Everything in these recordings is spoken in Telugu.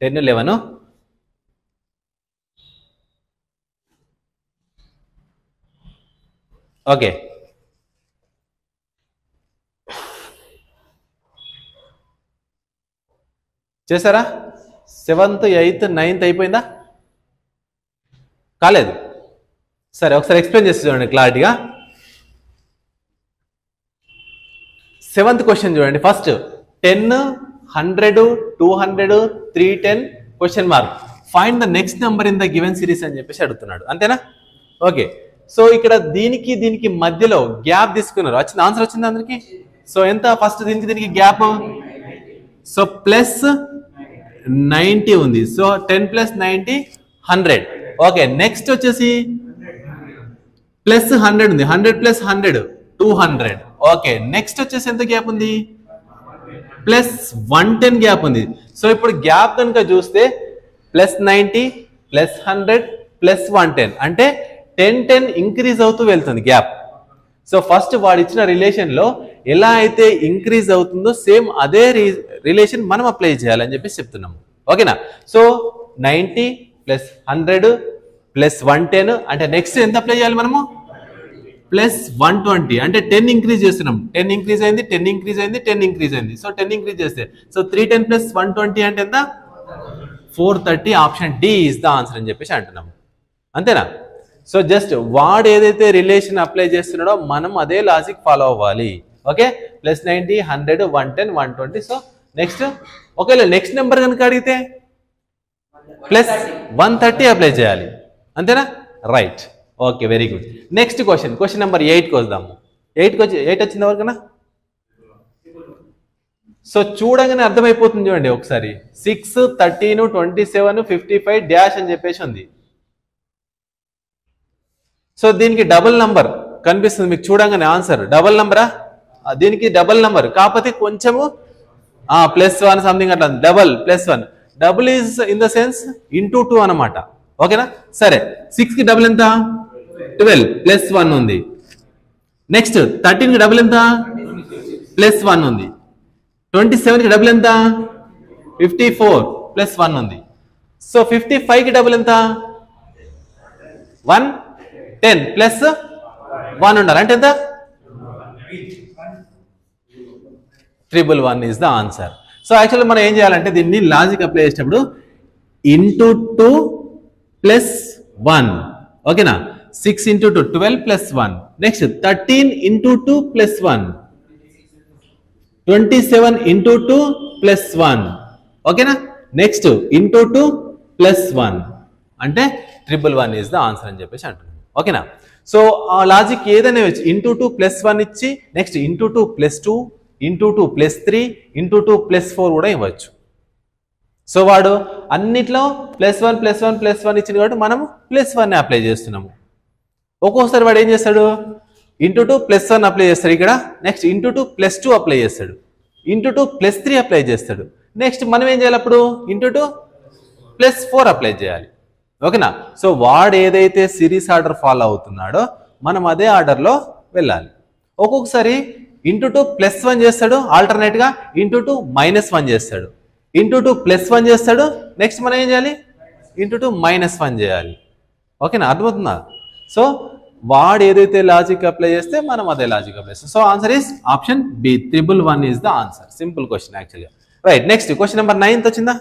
10, 11. ఓకే, చేశారా? 7th, 8th, 9th అయిపోయిందా? కాలేదు. సరే, ఒకసారి ఎక్స్ప్లెయిన్ చేసి చూడండి క్లారిటీగా. 7th క్వశ్చన్ చూడండి. First 10, 100, 200, 310 question mark. Find the next number in the given series అని చెప్పేసి అడుగుతున్నాడు. అంతేనా? ఓకే, సో ఇక్కడ దీనికి మధ్యలో గ్యాప్ తీసుకున్నారు. వచ్చింది, ఆన్సర్ వచ్చింది అందరికి. సో ఎంత? ఫస్ట్ దీనికి గ్యాప్, సో ప్లస్ 90 ఉంది. సో 10 + 90 100. ఓకే, నెక్స్ట్ వచ్చేసి ప్లస్ 100 ఉంది. 100 + 100 200. ఓకే, నెక్స్ట్ వచ్చేసి ఎంత గ్యాప్ ఉంది? ప్లస్ 110 గ్యాప్ ఉంది. సో ఇప్పుడు గ్యాప్ కనుక చూస్తే ప్లస్ 90 ప్లస్ 100 ప్లస్ 110 అంటే 10 ఇంక్రీజ్ అవుతూ వెళ్తుంది గ్యాప్. సో ఫస్ట్ వాడు ఇచ్చిన రిలేషన్లో ఎలా అయితే ఇంక్రీజ్ అవుతుందో సేమ్ అదే రిలేషన్ మనం అప్లై చేయాలని చెప్పేసి చెప్తున్నాము. ఓకేనా? సో 90 + 100 + 110 అంటే నెక్స్ట్ ఎంత అప్లై చేయాలి మనము? ప్లస్ 120 అంటే 10 ఇంక్రీజ్ చేస్తున్నాం. 10 ఇంక్రీజ్ అయింది, 10 ఇంక్రీజ్ అయింది, 10 ఇంక్రీజ్ అయింది. సో 10 ఇంక్రీజ్ చేస్తే సో 310 + 120 అంటే ఎంత? 430. Option D is the answer అని చెప్పేసి అంటున్నాము. అంతేనా? సో జస్ట్ వాడు ఏదైతే రిలేషన్ అప్లై చేస్తున్నాడో మనం అదే లాజిక్ ఫాలో అవ్వాలి. Okay, plus 90, 100, 110, 120. సో నెక్స్ట్ ఒకవేళ నెక్స్ట్ నెంబర్ కనుక అడిగితే ప్లస్ 130 అప్లై చేయాలి. అంతేనా? Right. Okay, very good. Next question number 8కి వద్దాము. 8 వచ్చింది ఎవరికన్నా? సో చూడగానే అర్థమైపోతుంది చూడండి ఒకసారి. 6, 13, 27, 55 డాష్ అని చెప్పేసి ఉంది. సో దీనికి డబుల్ నంబర్ కనిపిస్తుంది మీకు చూడంగానే. ఆన్సర్ డబుల్ నంబరా? దీనికి డబుల్ నంబర్ కాకపోతే కొంచెము +1 సంథింగ్ అట్లా. Double +1. Double is in the sense into 2 అనమాట. ఓకేనా? సరే, 6కి డబుల్ ఎంత? 12 +1 ఉంది. నెక్స్ట్ 13కి డబుల్ ఎంత? +1 ఉంది. 27కి డబుల్ ఎంత? 54 +1 ఉంది. సో 55కి డబుల్ ఎంత? 110 +1 ఉండాలి. అంటే ఎంత? 111 is the answer. So actually మనం ఏం చేయాలంటే దీన్ని లాజిక్ అప్లై చేసేటప్పుడు ఇంటూ 2 + 1. ఓకేనా? 6 × 2 12 +1. నెక్స్ట్ 13 × 2 +1. 27 × 2 +1. ఓకేనా? నెక్స్ట్ ఇంటూ 2 +1 అంటే 111 ఈజ్ ద ఆన్సర్ అని చెప్పేసి అంటున్నాం. ఓకేనా? సో ఆ లాజిక్ ఏదైనా ఇచ్చి ఇంటూ 2 +1 ఇచ్చి నెక్స్ట్ ఇంటూ 2 +2 ఇంటూ 2 +3 ఇంటూ 2 +4 కూడా ఇవ్వచ్చు. సో వాడు అన్నిట్లో +1 +1 +1 ఇచ్చింది కాబట్టి మనము +1 అప్లై చేస్తున్నాము. ఒక్కోసారి వాడు ఏం చేస్తాడు? ఇంటూ 2 +1 అప్లై చేస్తాడు ఇక్కడ. నెక్స్ట్ ఇంటూ 2 +2 అప్లై చేస్తాడు. ఇంటూ 2 +3 అప్లై చేస్తాడు. నెక్స్ట్ మనం ఏం చేయాలి? అప్పుడు ఇంటూ 2 +4 అప్లై చేయాలి. ఓకేనా? సో వాడు ఏదైతే సిరీస్ ఆర్డర్ ఫాలో అవుతున్నాడో మనం అదే ఆర్డర్లో వెళ్ళాలి. ఒక్కొక్కసారి ఇంటూ 2 +1 చేస్తాడు, ఆల్టర్నేట్గా ఇంటూ 2 -1 చేస్తాడు, ఇంటూ 2 +1 చేస్తాడు. నెక్స్ట్ మనం ఏం చేయాలి? ఇంటూ 2 -1 చేయాలి. ఓకేనా? అర్థమవుతుందా? సో వాడు ఏదైతే లాజిక్ అప్లై చేస్తే మనం అదే లాజిక్ అప్లై చేస్తాం. So answer is option B. 111 is the answer. Simple question యాక్చువల్గా. రైట్. నెక్స్ట్ క్వశ్చన్ నెంబర్ 9 వచ్చిందా?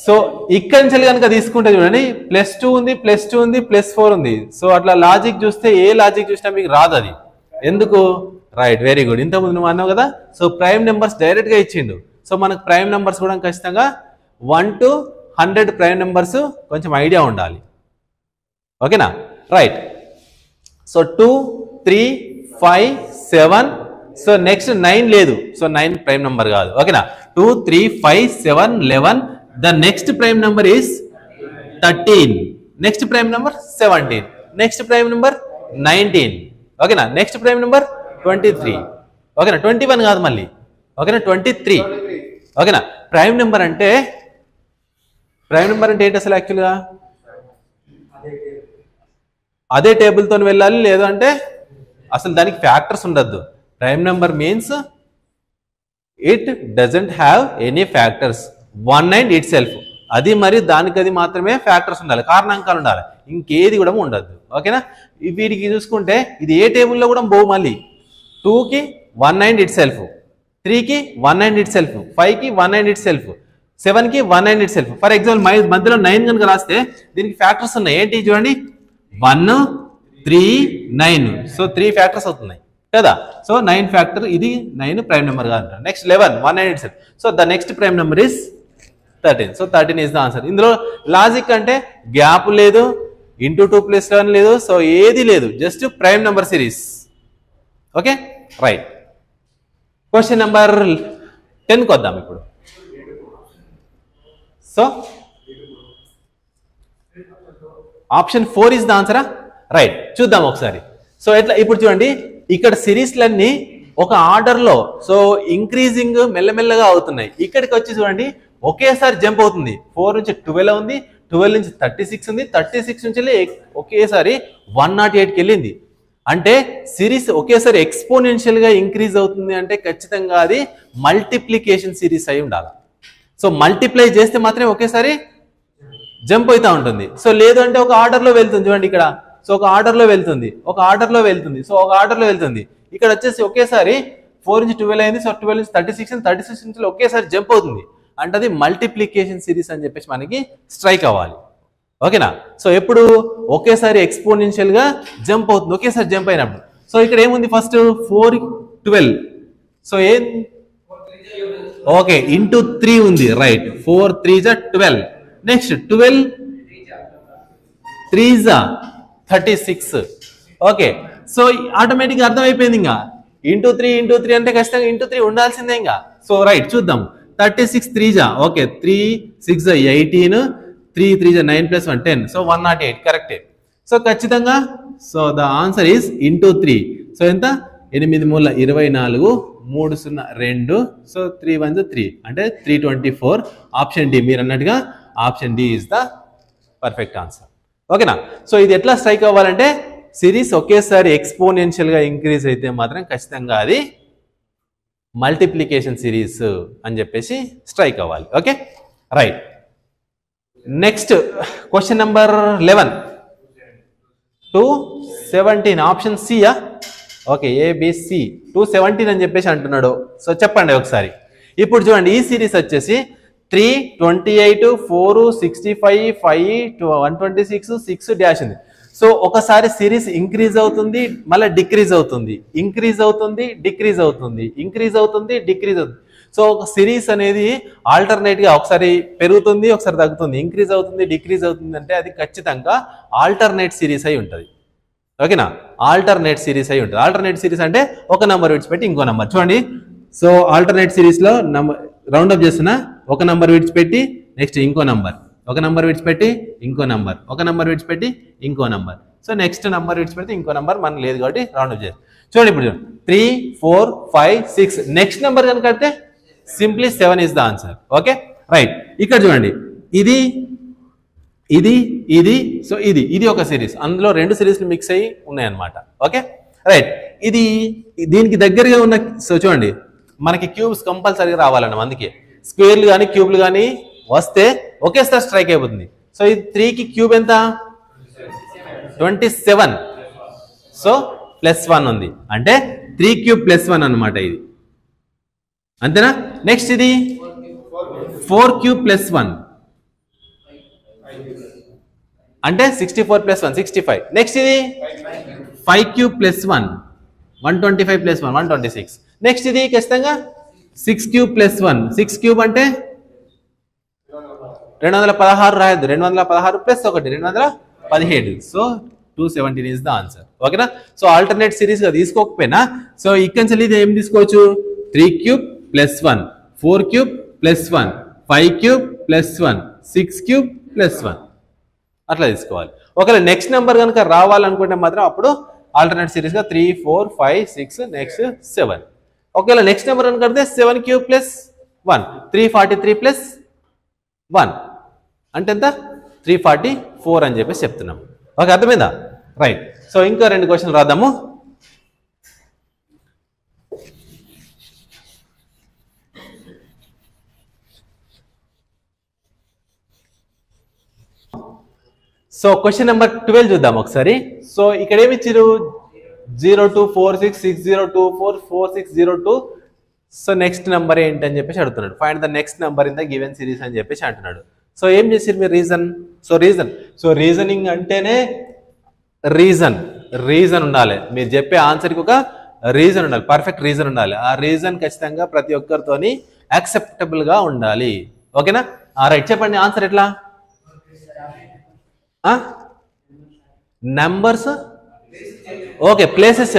సో ఇక్కడి నుంచి కనుక తీసుకుంటే చూడండి, +2 ఉంది, +2 ఉంది, +4 ఉంది. సో అట్లా లాజిక్ చూస్తే ఏ లాజిక్ చూసినా మీకు రాదు అది. ఎందుకు? Right, very good. ఇంతకుముందు నువ్వు అన్నావు కదా. సో ప్రైమ్ నెంబర్స్ డైరెక్ట్గా ఇచ్చిండు. సో మనకు ప్రైమ్ నెంబర్స్ కూడా ఖచ్చితంగా 1 to 100 ప్రైమ్ నెంబర్స్ కొంచెం ఐడియా ఉండాలి. ఓకేనా? రైట్. సో 2, 3, 5, 7. సో నెక్స్ట్ 9 లేదు. సో 9 ప్రైమ్ నెంబర్ కాదు. ఓకేనా? 2, 3, 5, 7, 11. The next prime number is 13. Next prime number 17. Next prime number 19. ఓకేనా? Next prime number 23. ఓకేనా? 21 కాదు మళ్ళీ. ఓకేనా? 23. ఓకేనా? ప్రైమ్ నెంబర్ అంటే ఏంటి అసలు యాక్చువల్గా? అదే టేబుల్తో వెళ్ళాలి, లేదు అంటే అసలు దానికి ఫ్యాక్టర్స్ ఉండద్దు. Prime number means it doesn't have any factors. 19 it self. అది మరి దానికి అది మాత్రమే ఫ్యాక్టర్స్ ఉండాలి, కారణాంకాలు ఉండాలి, ఇంకేది కూడా ఉండద్దు. ఓకేనా? వీటికి చూసుకుంటే ఇది ఏ టేబుల్లో కూడా పోవు. మళ్ళీ 2కి 19 ఇట్ సెల్ఫ్, 3కి 19 ఇట్ సెల్ఫ్, 5కి 19 ఇట్ సెల్ఫ్, 7కి 19 ఇట్ సెల్ఫ్. ఫర్ ఎగ్జాంపుల్ మధ్యలో 9 కనుక రాస్తే దీనికి ఫ్యాక్టర్స్ ఉన్నాయి. ఏంటి చూడండి, 1, 3, 9. సో 3 ఫ్యాక్టర్స్ అవుతున్నాయి కదా. సో 9 ఫ్యాక్టర్, ఇది 9 ప్రైమ్ నెంబర్ కాదు. Next 11, 19 itself. So the next prime number is 13. So 13 is the answer. ఇందులో లాజిక్ అంటే గ్యాప్ లేదు, ఇంటూ 2 + 11 లేదు, సో ఏది లేదు, just prime number series. Okay, right. Question number 10కి వద్దాం ఇప్పుడు. సో ఆప్షన్ 4 ఇస్ ద ఆన్సరా? రైట్, చూద్దాం ఒకసారి. సో ఎట్లా ఇప్పుడు చూడండి, ఇక్కడ సిరీస్లన్నీ ఒక ఆర్డర్లో సో ఇంక్రీజింగ్ మెల్లమెల్లగా అవుతున్నాయి. ఇక్కడికి వచ్చి చూడండి ఒకేసారి జంప్ అవుతుంది. 4 నుంచి 12 ఉంది, 12 నుంచి 36 ఉంది, 36 నుంచి ఒకేసారి 108కి వెళ్ళింది. అంటే సిరీస్ ఒకేసారి ఎక్స్పోనెన్షియల్గా ఇంక్రీజ్ అవుతుంది అంటే ఖచ్చితంగా అది మల్టిప్లికేషన్ సిరీస్ అయి ఉండాలి. సో మల్టిప్లై చేస్తే మాత్రమే ఒకేసారి జంప్ అవుతూ ఉంటుంది. సో లేదు అంటే ఒక ఆర్డర్లో వెళ్తుంది చూడండి ఇక్కడ. సో ఒక ఆర్డర్లో వెళ్తుంది, ఒక ఆర్డర్లో వెళ్తుంది, సో ఒక ఆర్డర్లో వెళ్తుంది. ఇక్కడ వచ్చేసి ఒకేసారి 4 నుంచి 12 అయింది, సో 12 నుంచి 36, 36 నుంచి ఒకేసారి జంప్ అవుతుంది. అంటే అది మల్టిప్లికేషన్ సిరీస్ అని చెప్పేసి మనకి స్ట్రైక్ అవ్వాలి. ఓకేనా? సో ఎప్పుడు ఒకేసారి ఎక్స్పోనెన్షియల్ గా జంప్ అవుతుంది, ఒకేసారి జంప్ అయినప్పుడు. సో ఇక్కడ ఏముంది, ఫస్ట్ 4, 12. సో ఏం, ఓకే, ఇంటూ 3 ఉంది. రైట్, 4 3 = 12. నెక్స్ట్ 12 3 = 36. ఓకే, సో ఆటోమేటిక్గా అర్థమైపోయింది. ఇంకా ఇంటూ 3 అంటే ఖచ్చితంగా ఇంటూ 3 ఉండాల్సిందే ఇంకా. సో రైట్, చూద్దాం. 36 3 ఓకే, 3 6 18, 3 3 9 + 1 10. సో 108 కరెక్టే. సో ఖచ్చితంగా so the answer is into 3. So ఎంత, 8 3 24, 3 0 2. సో 3 1 3 అంటే 324. ఆప్షన్ డి, మీరు అన్నట్టుగా option D is the perfect answer. ఓకేనా? సో ఇది ఎట్లా స్ట్రైక్ అవ్వాలంటే సిరీస్ ఒకేసారి ఎక్స్పోనెన్షియల్గా ఇంక్రీజ్ అయితే మాత్రం ఖచ్చితంగా అది మల్టిప్లికేషన్ సిరీస్ అని చెప్పేసి స్ట్రైక్ అవ్వాలి. Okay, right. Next question number 11, 217. Option సియా? ఓకే, ఏబిసి 217 అని చెప్పేసి అంటున్నాడు. సో చెప్పండి ఒకసారి. ఇప్పుడు చూడండి, ఈ సిరీస్ వచ్చేసి 3 28 4 65 5 126 6 డాష్ ఉంది. సో ఒకసారి సిరీస్ ఇంక్రీజ్ అవుతుంది, మళ్ళీ డిక్రీజ్ అవుతుంది, ఇంక్రీజ్ అవుతుంది, డిక్రీజ్ అవుతుంది, ఇంక్రీజ్ అవుతుంది, డిక్రీజ్ అవుతుంది. సో ఒక సిరీస్ అనేది ఆల్టర్నేట్ గా ఒకసారి పెరుగుతుంది, ఒకసారి తగ్గుతుంది, ఇంక్రీజ్ అవుతుంది, డిక్రీజ్ అవుతుంది. అంటే అది ఖచ్చితంగా ఆల్టర్నేట్ సిరీస్ అయి ఉంటుంది. ఓకేనా? ఆల్టర్నేట్ సిరీస్ అయి ఉంటుంది. ఆల్టర్నేట్ సిరీస్ అంటే ఒక నంబర్ విడిచిపెట్టి ఇంకో నంబర్. చూడండి, సో ఆల్టర్నేట్ సిరీస్ లో రౌండ్ అప్ చేస్తున్నా, ఒక నంబర్ విడిచిపెట్టి నెక్స్ట్ ఇంకో నంబర్, ఒక నంబర్ విడిచిపెట్టి ఇంకో నంబర్, ఒక నంబర్ విడిచిపెట్టి ఇంకో నంబర్. సో నెక్స్ట్ నంబర్ విడిచిపెడితే ఇంకో నంబర్ మనకు లేదు కాబట్టి రౌండ్ అప్ చేస్తాం. చూడండి ఇప్పుడు 3 4 5 6. నెక్స్ట్ నెంబర్ కనుక కడితే simply 7 is the answer. Okay, right. ఇక్కడ చూడండి, ఇది ఇది ఇది సో ఇది ఒక సిరీస్. అందులో 2 సిరీస్లు మిక్స్ అయ్యి ఉన్నాయన్నమాట. Okay, right. ఇది దీనికి దగ్గరగా ఉన్న, సో చూడండి మనకి క్యూబ్స్ కంపల్సరీగా రావాలన్న, అందుకే స్క్వేర్లు కానీ క్యూబ్లు కానీ వస్తే ఒకేసారి స్ట్రైక్ అయిపోతుంది. సో ఇది 3కి క్యూబ్ ఎంత, 27. సో +1 ఉంది, అంటే 3 క్యూబ్ +1 అనమాట ఇది. అంతేనా? నెక్స్ట్ ఇది 4 క్యూబ్ +1 అంటే 64 + 1 65. నెక్స్ట్ ఇది 5 క్యూబ్ +1 125 + 1 126. నెక్స్ట్ ఇది ఖచ్చితంగా 6 క్యూబ్ +1 6 క్యూబ్ అంటే 216 రాయద్దు, 216 + 1 217. So 217 is the answer. ఓకేనా? సో ఆల్టర్నేట్ సిరీస్ గా తీసుకోకపోయినా సో ఇక్కడ నుంచి ఇది ఏం తీసుకోవచ్చు, 3 క్యూబ్ +1 4 క్యూబ్ +1 5 క్యూబ్ +1 6 క్యూబ్ +1 అట్లా తీసుకోవాలి. ఒకవేళ నెక్స్ట్ నెంబర్ కనుక రావాలనుకుంటే మాత్రం అప్పుడు ఆల్టర్నేట్ సిరీస్ గా 3 4 5 6 నెక్స్ట్ 7. ఒకవేళ నెక్స్ట్ నెంబర్ కనుక కడితే 7 క్యూబ్ +1 343 + 1 అంటే ఎంత, 344 అని చెప్పేసి చెప్తున్నాము. ఓకే, అర్థమైందా? రైట్. సో ఇంకా 2 క్వశ్చన్లు రాద్దాము. సో క్వశ్చన్ నెంబర్ 12 చూద్దాం ఒకసారి. సో ఇక్కడ ఏమి ఇచ్చారు, 024660244602. సో నెక్స్ట్ నెంబర్ ఏంటి అని చెప్పేసి అడుగుతున్నాడు. Find the next number in the given series అని చెప్పేసి అంటున్నాడు. సో ఏం చేసారు మీరు, రీజనింగ్ అంటేనే రీజన్ ఉండాలి. మీరు చెప్పే ఆన్సర్కి ఒక రీజన్ ఉండాలి, పర్ఫెక్ట్ రీజన్ ఉండాలి. ఆ రీజన్ ఖచ్చితంగా ప్రతి ఒక్కరితోని యాక్సెప్టబుల్ గా ఉండాలి. ఓకేనా? రైట్, చెప్పండి ఆన్సర్ ఎట్లా. నంబర్స్ ఓకే, ప్లేసెస్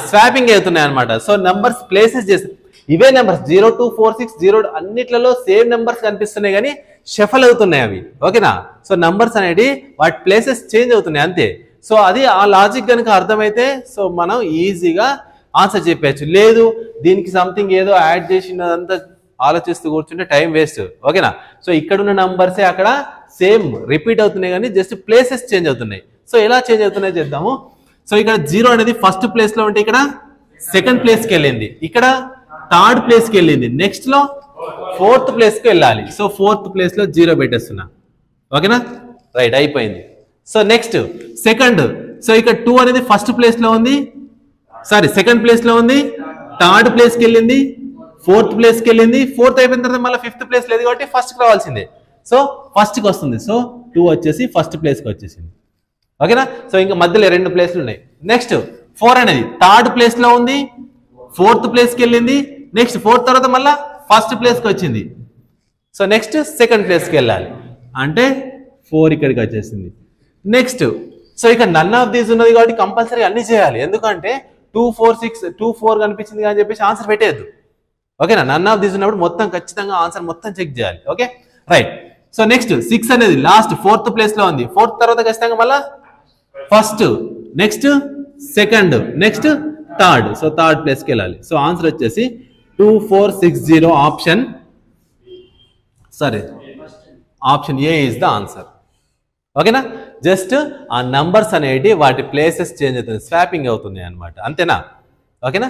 స్వాపింగ్ అవుతున్నాయి అనమాట. సో నంబర్స్ ప్లేసెస్ చేస్తారు. ఇవే నెంబర్స్ 0246 అన్నిట్లలో సేమ్ నెంబర్స్ కనిపిస్తున్నాయి కానీ షఫల్ అవుతున్నాయి అవి. ఓకేనా? సో నంబర్స్ అనేది వాటి ప్లేసెస్ చేంజ్ అవుతున్నాయి అంతే. సో అది ఆ లాజిక్ కనుక అర్థమైతే సో మనం ఈజీగా ఆన్సర్ చెప్పచ్చు. లేదు దీనికి సంథింగ్ ఏదో యాడ్ చేసినదంతా ఆలోచిస్తూ కూర్చుంటే టైం వేస్ట్. ఓకేనా? సో ఇక్కడ ఉన్న నంబర్సే అక్కడ సేమ్ రిపీట్ అవుతున్నాయి కానీ జస్ట్ ప్లేసెస్ చేంజ్ అవుతున్నాయి. సో ఎలా చేంజ్ అవుతున్నాయి చేద్దాము. సో ఇక్కడ 0 అనేది ఫస్ట్ ప్లేస్ లో ఉంటే ఇక్కడ సెకండ్ ప్లేస్ కి వెళ్ళింది, ఇక్కడ థర్డ్ ప్లేస్ కి వెళ్ళింది, నెక్స్ట్ లో ఫోర్త్ ప్లేస్ కి వెళ్ళాలి. సో ఫోర్త్ ప్లేస్ లో 0 పెట్టేస్తున్నా. ఓకేనా? రైట్, అయిపోయింది. So next second. సో ఇక్కడ 2 అనేది ఫస్ట్ ప్లేస్ లో ఉంది, సెకండ్ ప్లేస్ లో ఉంది, థర్డ్ ప్లేస్ కి వెళ్ళింది, ఫోర్త్ ప్లేస్ కి వెళ్ళింది, ఫోర్త్ అయిపోయిన తర్వాత మళ్ళీ ఫిఫ్త్ ప్లేస్ లేదు కాబట్టి ఫస్ట్ కి రావాల్సిందే. సో ఫస్ట్ కి వస్తుంది. సో 2 వచ్చేసి ఫస్ట్ ప్లేస్ కి వచ్చేసింది. ఓకేనా? సో ఇంకా మధ్యలో 2 ప్లేస్లు ఉన్నాయి. నెక్స్ట్ 4 అనేది థర్డ్ ప్లేస్ లో ఉంది, ఫోర్త్ ప్లేస్ కి వెళ్ళింది, నెక్స్ట్ ఫోర్త్ తర్వాత మళ్ళీ ఫస్ట్ ప్లేస్ కి వచ్చింది. సో నెక్స్ట్ సెకండ్ ప్లేస్ కి వెళ్ళాలి అంటే 4 ఇక్కడికి వచ్చేసింది. నెక్స్ట్ సో ఇక్కడ నన్ ఆఫ్ దీస్ ఉన్నది కాబట్టి కంపల్సరీ అన్ని చేయాలి. ఎందుకంటే 2 4 6 2 4 కనిపించింది అని చెప్పేసి ఆన్సర్ పెట్టేయద్దు. ఓకేనా? నన్ ఆఫ్ దీస్ ఉన్నప్పుడు మొత్తం ఖచ్చితంగా ఆన్సర్ మొత్తం చెక్ చేయాలి. Okay, right. సో నెక్స్ట్ 6 అనేది లాస్ట్ ఫోర్త్ ప్లేస్ లో ఉంది, ఫోర్త్ తర్వాత ఖచ్చితంగా మళ్ళా first, next second, next third. So third place కి వెళ్ళాలి. సో ఆన్సర్ వచ్చేసి 2460 option A is the answer. ఓకేనా? జస్ట్ ఆ నంబర్స్ అనేవి వాటి ప్లేసెస్ చేంజ్ అవుతుంది, స్వాపింగ్ అవుతున్నాయి అనమాట. అంతేనా? ఓకేనా?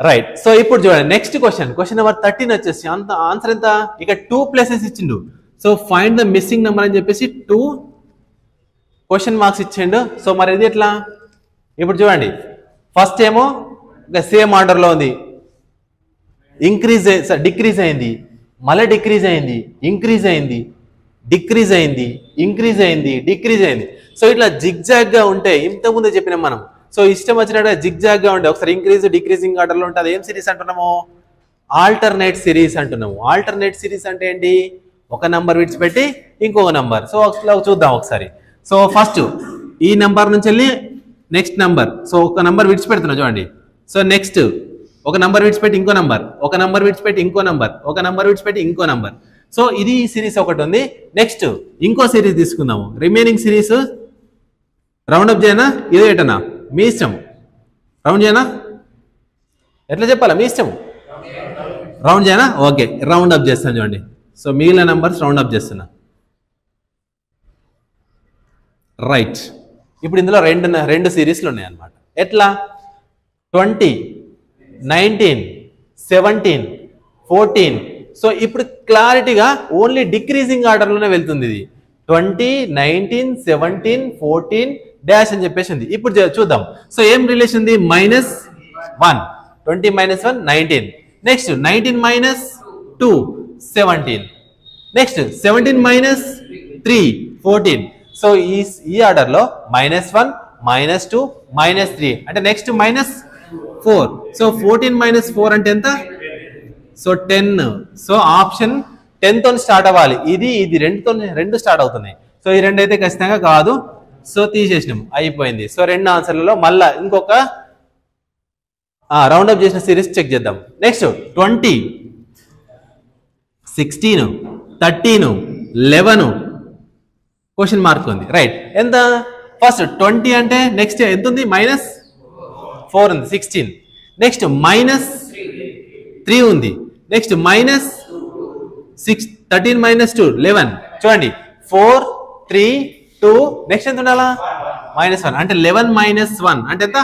రైట్. సో ఇప్పుడు చూడండి నెక్స్ట్ క్వశ్చన్ నెంబర్ 13 వచ్చేసి అంత ఆన్సర్ ఎంత, ఇక 2 ప్లేసెస్ ఇచ్చిండు. So find the missing number అని చెప్పేసి 2 క్వశ్చన్ మార్క్స్ ఇచ్చిండు. సో మరి ఇది ఎట్లా, ఇప్పుడు చూడండి ఫస్ట్ ఏమో సేమ్ ఆర్డర్ లో ఉంది, డిక్రీజ్ అయింది, మళ్ళీ డిక్రీజ్ అయింది, ఇంక్రీజ్ అయింది, డిక్రీజ్ అయింది, ఇంక్రీజ్ అయింది, డిక్రీజ్ అయింది. సో ఇట్లా జిగ్జాగ్ గా ఉంటే ఇంతకుముందే చెప్పినాం మనం. సో ఇష్టం వచ్చినట్టు జిగ్జాగ్ గా ఉంటే ఒకసారి ఇంక్రీజ్ డిక్రీజింగ్ ఆర్డర్ లో ఉంటుంది. ఏం సిరీస్ అంటున్నాము, ఆల్టర్నేట్ సిరీస్ అంటున్నాము. ఆల్టర్నేట్ సిరీస్ అంటే ఏంటి, ఒక నంబర్ విడిచిపెట్టి ఇంకొక నంబర్. సో చూద్దాం ఒకసారి. సో ఫస్ట్ ఈ నంబర్ నుంచి వెళ్ళి నెక్స్ట్ నంబర్, సో ఒక నంబర్ విడిచిపెడుతున్నా చూడండి. సో నెక్స్ట్ ఒక నంబర్ విడిచిపెట్టి ఇంకో నంబర్, ఒక నంబర్ విడిచిపెట్టి ఇంకో నంబర్, ఒక నంబర్ విడిచిపెట్టి ఇంకో నంబర్. సో ఇది సిరీస్ ఒకటి ఉంది. నెక్స్ట్ ఇంకో సిరీస్ తీసుకుందాము. రిమైనింగ్ సిరీస్ రౌండ్ అప్ చేయనా, ఇదే ఏటనా మీ ఇష్టం. రౌండ్ చేయనా, ఎట్లా చెప్పాలా మీ ఇష్టం. రౌండ్ చేయనా, ఓకే రౌండ్ అప్ చేస్తాను చూడండి. సో మిగిలిన నంబర్స్ రౌండ్ అప్ చేస్తున్నా. రైట్, ఇప్పుడు ఇందులో రెండు సిరీస్లు ఉన్నాయి అన్నమాట. ఎట్లా, 20, 19, 17, 14. సో ఇప్పుడు క్లారిటీగా ఓన్లీ డిక్రీజింగ్ ఆర్డర్లోనే వెళ్తుంది ఇది. 20, 19, 17, 14 డాష్ అని చెప్పేసి ఉంది. ఇప్పుడు చూద్దాం. సో ఏం రిలేషన్ ఉంది, -1, 20 - 1 19, నెక్స్ట్ 19 - 2 17, నెక్స్ట్ 17 - 3 14. సో ఈ ఆర్డర్ లో -1, -2, -3 అంటే నెక్స్ట్ -4. సో 14 - 4 అంటే ఎంత, సో 10. సో ఆప్షన్ 10 తో స్టార్ట్ అవ్వాలి. ఇది రెండు స్టార్ట్ అవుతున్నాయి. సో ఈ రెండు అయితే ఖచ్చితంగా కాదు. సో తీసేసినాం, అయిపోయింది. సో రెండు ఆన్సర్లలో మళ్ళా ఇంకొక రౌండ్ అప్ చేసిన సిరీస్ చెక్ చేద్దాం. నెక్స్ట్ 20, 16, 13, 11 క్వశ్చన్ మార్క్ ఉంది. రైట్, ఎంత, ఫస్ట్ 20 అంటే నెక్స్ట్ ఎంత ఉంది, -4 ఉంది, 16. నెక్స్ట్ -3 ఉంది, నెక్స్ట్ -6, 13 - 2 11. చూడండి 4, 3, 2 నెక్స్ట్ ఎంత ఉండాలా, -1 అంటే 11 - 1 అంటే ఎంత,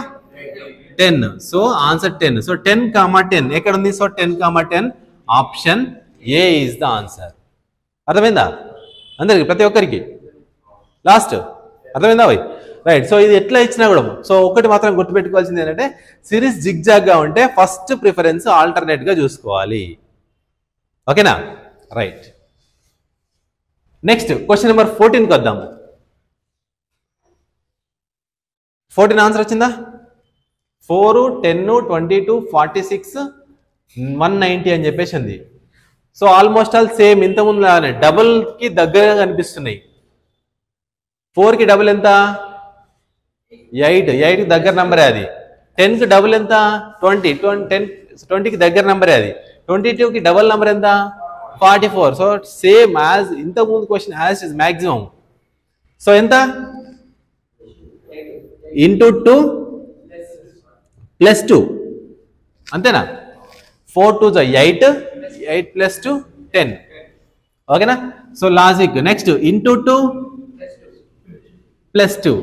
10. So answer 10. సో 10, 10 ఎక్కడ ఉంది, so 10, 10 option A is the answer. అర్థమైందా అందరికి, ప్రతి ఒక్కరికి. లాస్ట్ అర్థమైందా భయ్? రైట్. సో ఇది ఎట్లా ఇచ్చినా కూడా సో ఒకటి మాత్రం గుర్తుపెట్టుకోవాల్సింది ఏంటంటే సిరీస్ జిగ్జాగ్ గా ఉంటే ఫస్ట్ ప్రిఫరెన్స్ ఆల్టర్నేట్ గా చూసుకోవాలి. ఓకేనా? రైట్. నెక్స్ట్ క్వశ్చన్ నెంబర్ 14కి వద్దాము. 14 ఆన్సర్ వచ్చిందా? 4, 10, 22, 46, 190 అని చెప్పేసి ఉంది. సో ఆల్మోస్ట్ ఆల్ సేమ్ ఇంతకుముందు లాగానే డబుల్ కి దగ్గరగా కనిపిస్తున్నాయి. 4 కి డబుల్ ఎంత? 8. 8 కి దగ్గర నెంబరే అది. 10 కి డబుల్ ఎంత? 20. 20 కి దగ్గర నెంబరే అది. 22 కి డబుల్ నెంబర్ ఎంత? 44. సో సేమ్ యాజ్ ఇంతకుముందు question as is maximum. So ఎంత? ఇంటూ 2 ప్లస్ 2 అంతేనా? 4 2 8, 8 ప్లస్ 2 10. ఓకేనా? So logic. Next into 2 plus 2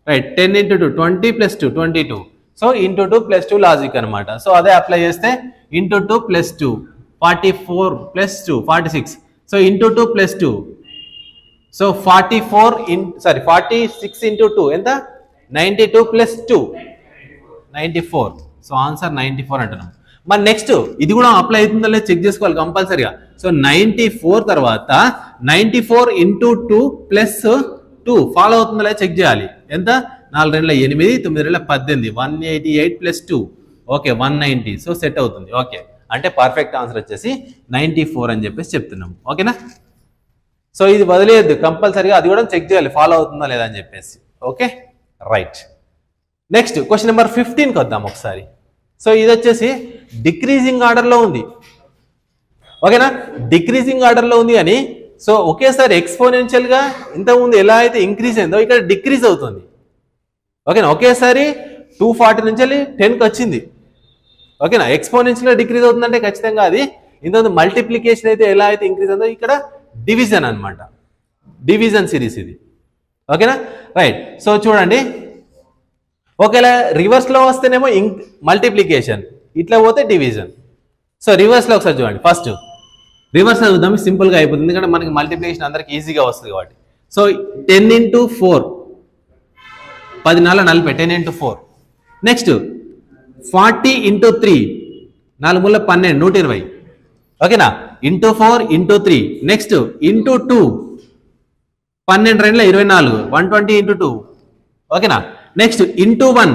right. 10 into 2 20 plus 2 22. So into 2 plus 2 logic అనమాట. సో అదే అప్లై చేస్తే into 2 plus 2 44 plus 2 46. So into 2 plus 2 so 46 into 2 ఎంత? 92 ప్లస్ 2 94. సో ఆన్సర్ 94 అంటున్నాం. మరి నెక్స్ట్ ఇది కూడా అప్లై అవుతుందో లేదో చెక్ చేసుకోవాలి కంపల్సరీగా. సో 94 తర్వాత 94 ఇంటూ 2 ప్లస్ 2 ఫాలో అవుతుందో లేదో చెక్ చేయాలి. ఎంత? 4 2 8 9 2 18 188 ప్లస్ 2 ఓకే 190. సో సెట్ అవుతుంది. ఓకే అంటే పర్ఫెక్ట్ ఆన్సర్ వచ్చేసి 94 అని చెప్పేసి చెప్తున్నాం. ఓకేనా? సో ఇది వదిలేదు కంపల్సరీగా అది కూడా చెక్ చేయాలి ఫాలో అవుతుందా లేదా అని చెప్పేసి. Okay right. Next question number 15కి వద్దాం ఒకసారి. సో ఇది వచ్చేసి డిక్రీజింగ్ ఆర్డర్లో ఉంది. ఓకేనా? డిక్రీజింగ్ ఆర్డర్లో ఉంది కానీ సో ఒకేసారి ఎక్స్పోనెన్షియల్గా ఇంతకుముందు ఎలా అయితే ఇంక్రీజ్ అయిందో ఇక్కడ డిక్రీజ్ అవుతుంది. ఓకేనా? ఒకేసారి 240 నుంచి వెళ్ళి 10కి వచ్చింది. ఓకేనా? ఎక్స్పోనెన్షియల్గా డిక్రీజ్ అవుతుందంటే ఖచ్చితంగా అది ఇంతకుముందు మల్టిప్లికేషన్ అయితే ఎలా అయితే ఇంక్రీజ్ అయిందో ఇక్కడ డివిజన్ అనమాట. డివిజన్ సిరీస్ ఇది. ఓకేనా? రైట్. సో చూడండి ఒకవేళ రివర్స్లో వస్తేనేమో మల్టిప్లికేషన్, ఇట్లా పోతే డివిజన్. సో రివర్స్లో ఒకసారి చూడండి. ఫస్ట్ రివర్స్లో చూద్దాం, సింపుల్గా అయిపోతుంది ఎందుకంటే మనకి మల్టిప్లికేషన్ అందరికి ఈజీగా వస్తుంది కాబట్టి. So 10 into 4 10 4 40 10 into 4. Next 40 into 3 4 3 12 120. ఓకేనా? Into 4 into 3. Next into 2 12 2 24 120 into 2. ఓకేనా? Next into 1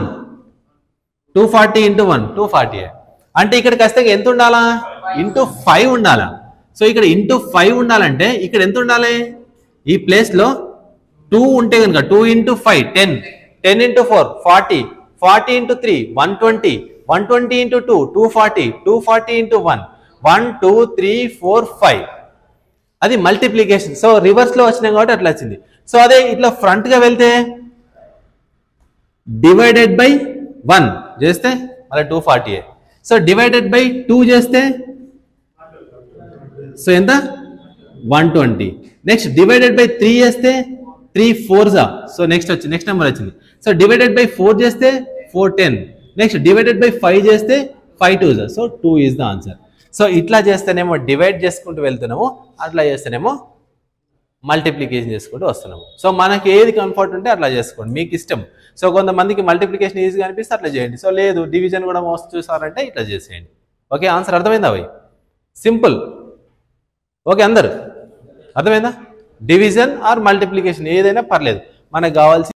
240 into 1 240. అంటే ఇక్కడ ఖచ్చితంగా ఎంత ఉండాలా? ఇంటూ 5 ఉండాలా? సో ఇక్కడ ఇంటూ 5 ఉండాలంటే ఇక్కడ ఎంత ఉండాలి? ఈ ప్లేస్లో 2 ఉంటే కనుక 2 into 5 10 10 into 4 40 40 into 3 120 120 into 2 240 240 into 1 1 2 3 4 5. అది మల్టిప్లికేషన్. సో రివర్స్లో వచ్చినాం కాబట్టి అట్లా వచ్చింది. సో అదే ఇట్లా ఫ్రంట్గా వెళ్తే డివైడెడ్ బై 1 చేస్తే మళ్ళీ 240. సో డివైడెడ్ బై 2 చేస్తే సో ఎంత? 120. నెక్స్ట్ డివైడెడ్ బై 3 చేస్తే 3 4s. సో నెక్స్ట్ నెంబర్ వచ్చింది. సో డివైడెడ్ బై 4 చేస్తే 410. నెక్స్ట్ డివైడెడ్ బై 5 చేస్తే 5 2s. So 2 is the answer. So ఇట్లా చేస్తేనేమో డివైడ్ చేసుకుంటూ వెళ్తున్నాము, అట్లా చేస్తేనేమో మల్టిప్లికేషన్ చేసుకుంటూ వస్తున్నాము. సో మనకి ఏది కంఫర్ట్ ఉంటే అట్లా చేసుకోండి, మీకు ఇష్టం. సో కొంతమందికి మల్టిప్లికేషన్ ఈజీగా అనిపిస్తే అట్లా చేయండి. సో లేదు డివిజన్ కూడా మోస్ట్ చూసారంటే ఇట్లా చేసేయండి. ఓకే ఆన్సర్ అర్థమైందా భయ్? సింపుల్. ఓకే అందరు అర్థమైందా? డివిజన్ ఆర్ మల్టిప్లికేషన్ ఏదైనా పర్లేదు, మనకు కావాల్సి